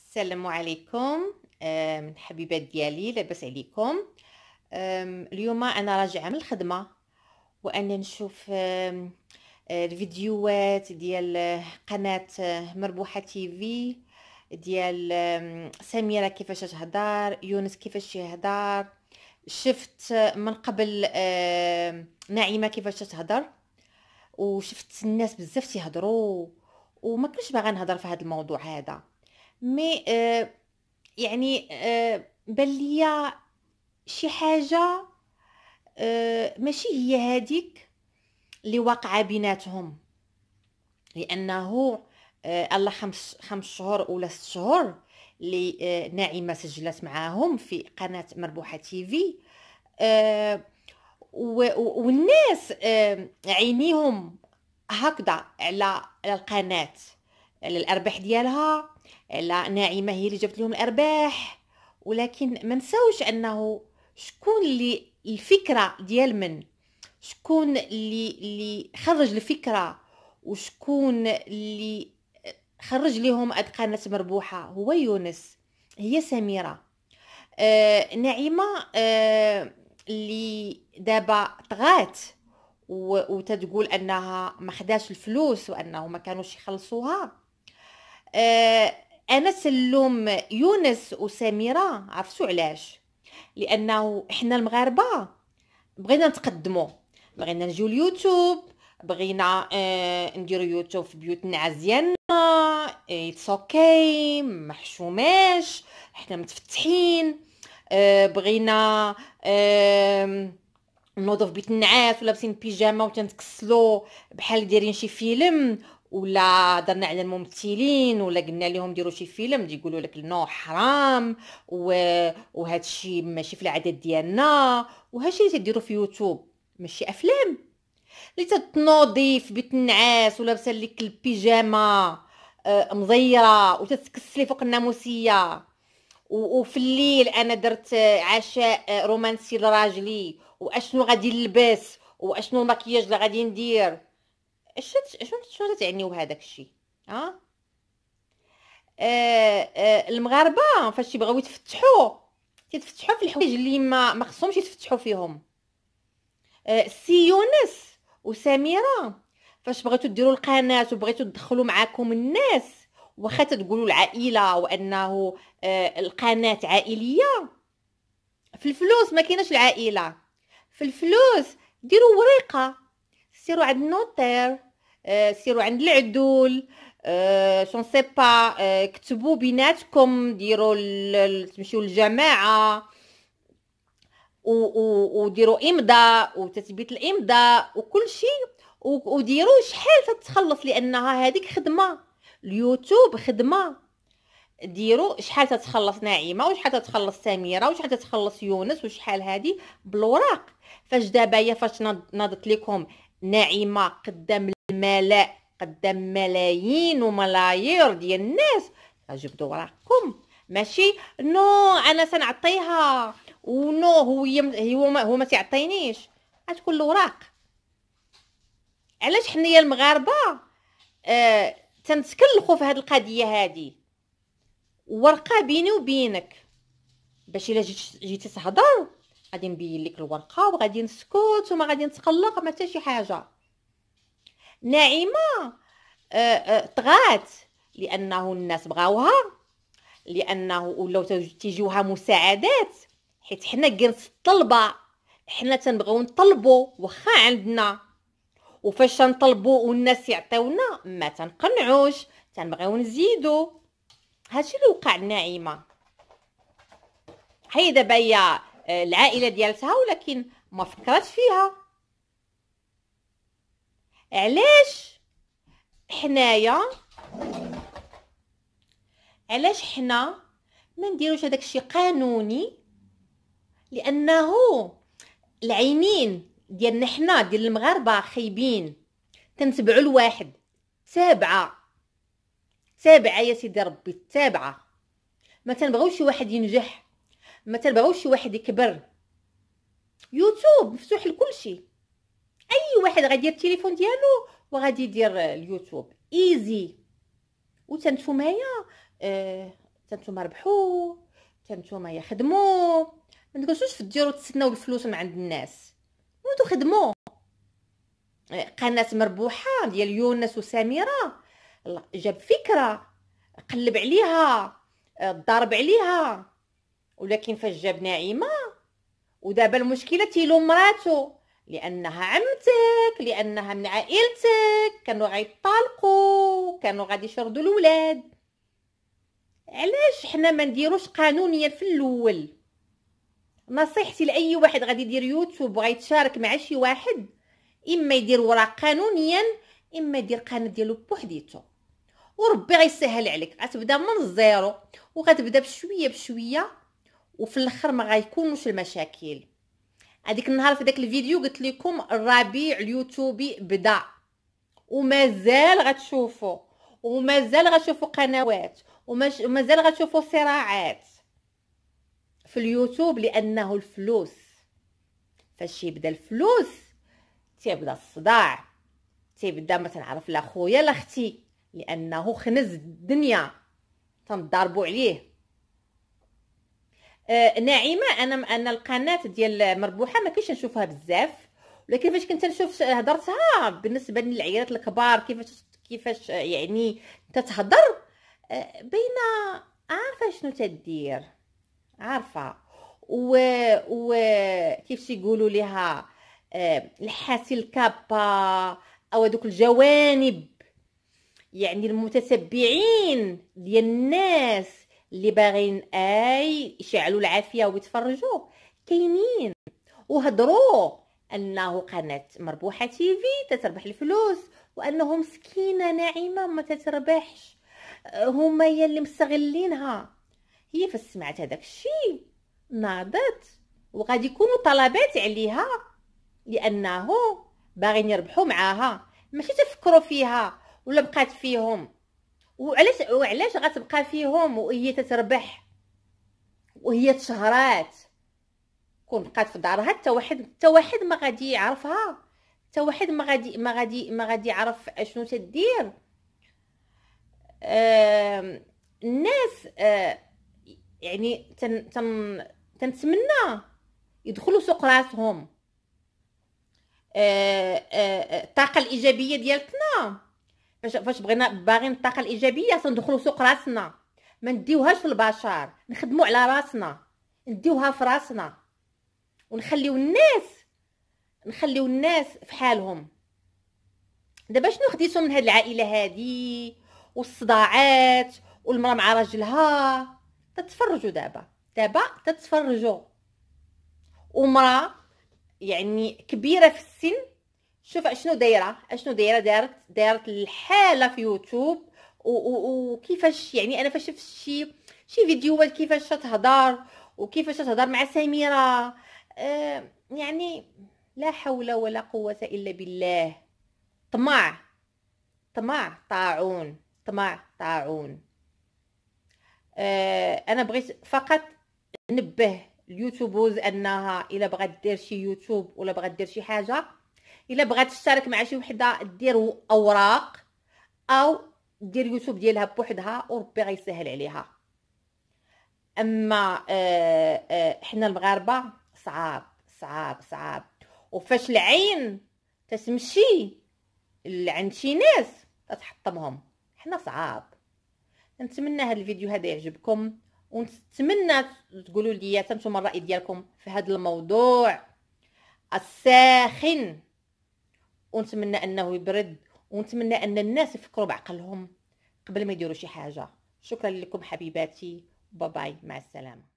السلام عليكم. من حبيبات ديالي لاباس عليكم. اليوم انا راجعه من الخدمه وانا نشوف الفيديوهات ديال قناه مربوحه تيفي ديال سميره كيفاش تهضر، يونس كيفاش يهضر. شفت من قبل نعيمه كيفاش تهضر، وشفت الناس بزاف تيهضروا، وما كنتش باغا نهضر في هذا الموضوع هذا. مي يعني بان ليا شي حاجه ماشي هي هذيك اللي واقعه بيناتهم، لانه الله خمس شهور ولا 6 شهور اللي ناعمه سجلت معاهم في قناه مربوحه تيفي. والناس عينيهم هكذا على القناه، على الارباح ديالها، على ناعمه هي اللي جابت لهم الارباح. ولكن ما نساوش انه شكون اللي الفكره ديال من، شكون اللي خرج الفكره، وشكون اللي خرج لهم هاد قناه مربوحه. هو يونس، هي سميره. ناعمه اللي دابا طغات وتتقول انها ما خداش الفلوس وانه ما كانوش يخلصوها. انا سلوم يونس وسميره. عرفتوا علاش؟ لانه احنا المغاربه بغينا نتقدموا، بغينا نجيو اليوتيوب، بغينا نديرو يوتيوب في بيوتنا عزياننا. اتس اوكي، محشوماش، احنا متفتحين. بغينا نوضو في بيت النعاس ولا لابسين بيجاما وتنتكسلو بحال دايرين شي فيلم، ولا درنا على الممثلين ولا قلنا لهم ديروا شي فيلم يقولوا لك نو حرام وهذا الشيء ماشي في العادات ديالنا. وهادشي اللي تديروا في يوتيوب ماشي افلام. اللي تتنوضي في بيت النعاس ولابسه لك البيجاما مضيره وتتكسلي فوق الناموسيه، وفي الليل انا درت عشاء رومانسي لراجلي، واشنو غادي نلبس واشنو المكياج اللي غادي ندير. شنو تعنيو بهذاك الشيء؟ ها المغاربه فاش يبغيو يتفتحوا تيتفتحوا في الحوايج اللي ما خصهمش يتفتحوا فيهم. سي يونس وسميره فاش بغيتو ديروا القناه وبغيتو تدخلوا معاكم الناس، واخا تقولوا العائله وانه القناه عائليه، في الفلوس ما كايناش العائله. في الفلوس ديروا وريقه، سيروا عند النوتير، سيروا عند العدول، شون سي با، كتبوا بيناتكم، ديروا تمشيو للجماعه وديروا امضاء وتثبيت الامضاء وكل شيء، وديروا شحال تتخلص، لانها هذيك خدمه. اليوتيوب خدمه. ديروا شحال تتخلص ناعمه وشحال تتخلص سميره وشحال تتخلص يونس وشحال هذه بالوراق. فاش دابا هي فاش ناضت لكم ناعمه قدام الملاء، قدام ملايين وملايير ديال الناس، جبدوا وراقكم. ماشي نو انا سنعطيها ونو هو ما تعطينيش. غتكون الوراق. علاش حنايا المغاربه تنتكلخوا في هذه القضيه هذه؟ ورقه بيني وبينك، باش الا جيتي تهضر غادي نبين لك الورقه وغادي نسكت وما غادي نتقلق ما حتى شي حاجه. ناعمه طغات لانه الناس بغاوها، لانه ولاو تيجيوها مساعدات، حيت حنا كنس الطلبه، حنا تنبغيو نطلبوا واخا عندنا، وفاش تنطلبوا والناس يعطيونا ما تنقنعوش، تنبغيو نزيدوا. هادشي اللي وقع الناعمه. هي دابا هي العائله ديالتها ولكن ما فكرت فيها. علاش حنايا، علاش حنا ما نديروش هذاك الشيء قانوني؟ لانه العينين ديالنا حنا ديال المغاربه خايبين. تنتبعوا الواحد، تابعه يا سيدي ربي، تابعه. ما تنبغيوش شي واحد ينجح، ما تنبغيوش شي واحد يكبر. يوتيوب مفتوح لكل شيء، اي واحد غادي يدير التليفون ديالو وغادي يدير اليوتيوب ايزي. وتنتوما حتى نتوما ربحوا، حتى نتوما يخدموا. ما تجلسوش في الديار وتستناو الفلوس من عند الناس، نوضوا خدموا. قناه مربوحه ديال يونس وسميره جاب فكره، قلب عليها، ضارب عليها، ولكن فاش جاب نعيمه ودابا المشكله تيلوم مراتو لانها عمتك، لانها من عائلتك، كانوا غيطالقوا، كانوا غادي يشردوا الولاد. علاش حنا ما نديروش قانونيا في الاول؟ نصيحتي لاي واحد غادي يدير يوتيوب وغادي يتشارك مع شي واحد، اما يدير وراق قانونيا، اما يدير قناه ديالو بوحديتو، وربي غيسهل عليك. غتبدا من الزيرو وغتبدا بشويه بشويه، وفي الاخر ما غيكونوش المشاكل. هذيك النهار في داك الفيديو قلت لكم الربيع اليوتيوبي بدا، ومازال غتشوفوا، ومازال غتشوفوا قنوات، ومازال غتشوفوا صراعات في اليوتيوب، لانه الفلوس. فاش يبدا الفلوس تيبدا الصداع، تيبدا ما تنعرف لا خويا لا اختي، لانه خنز الدنيا تنضربوا عليه. ناعمه، انا القناه ديال مربوحه ما كنتش نشوفها بزاف، ولكن فاش كنت نشوف هضرتها بالنسبه للعيالات الكبار كيفاش يعني تتهضر، باينه عارفه شنو تدير، عارفه. و كيف تيقولوا ليها الحاسي الكابا، او دوك الجوانب يعني المتتبعين ديال الناس اللي باغيين يشعلوا العافيه ويتفرجوا كاينين، وهضروا انه قناه مربوحه تيفي تتربح الفلوس، وانه مسكينه ناعمه ما تتربحش، هما هي اللي مستغلينها. هي فاش سمعت هذاك الشيء ناضت، وغادي يكونوا طلبات عليها لانه باغيين يربحوا معاها، ماشي تفكروا فيها ولا بقات فيهم. وعلاش غتبقى فيهم وهي تتربح وهي تشهرات؟ كون بقات في دارها حتى واحد ما غادي يعرفها، حتى واحد ما غادي يعرف اشنو تدير. الناس يعني تنتمنى يدخلوا سوق راسهم. الطاقه الايجابيه ديالتنا فاش باغيين الطاقه الايجابيه تندخلوا سوق راسنا، ما نديوهاش في البشر، نخدموا على راسنا، نديوها في راسنا، ونخليو الناس في حالهم. دابا شنو خديتو من هاد العائله هادي والصداعات والمراه مع راجلها؟ تتفرجوا دابا تتفرجوا. ومراه يعني كبيره في السن، شوف اشنو دايره، دارت الحاله في يوتيوب، وكيفاش يعني انا فاش شفت شي فيديوهات كيفاش تهضر وكيفاش تهضر مع سميره، يعني لا حول ولا قوه الا بالله. طمع طاعون. انا بغيت فقط نبه اليوتيوبوز انها الا بغات دير شي يوتيوب ولا بغات دير شي حاجه، الا بغات تشترك مع شي وحده دير اوراق او دير يوتيوب ديالها بوحدها وربي غيسهل عليها. اما حنا المغاربه صعاب. وفاش العين تتمشي عند شي ناس تتحطمهم، حنا صعاب. نتمنى هذا الفيديو هذا يعجبكم، ونتمنى تقولوا لي نتوما الراي ديالكم في هذا الموضوع الساخن، ونتمنى انه يبرد، ونتمنى ان الناس يفكروا بعقلهم قبل ما يديروا شي حاجه. شكرا لكم حبيباتي، باي مع السلامه.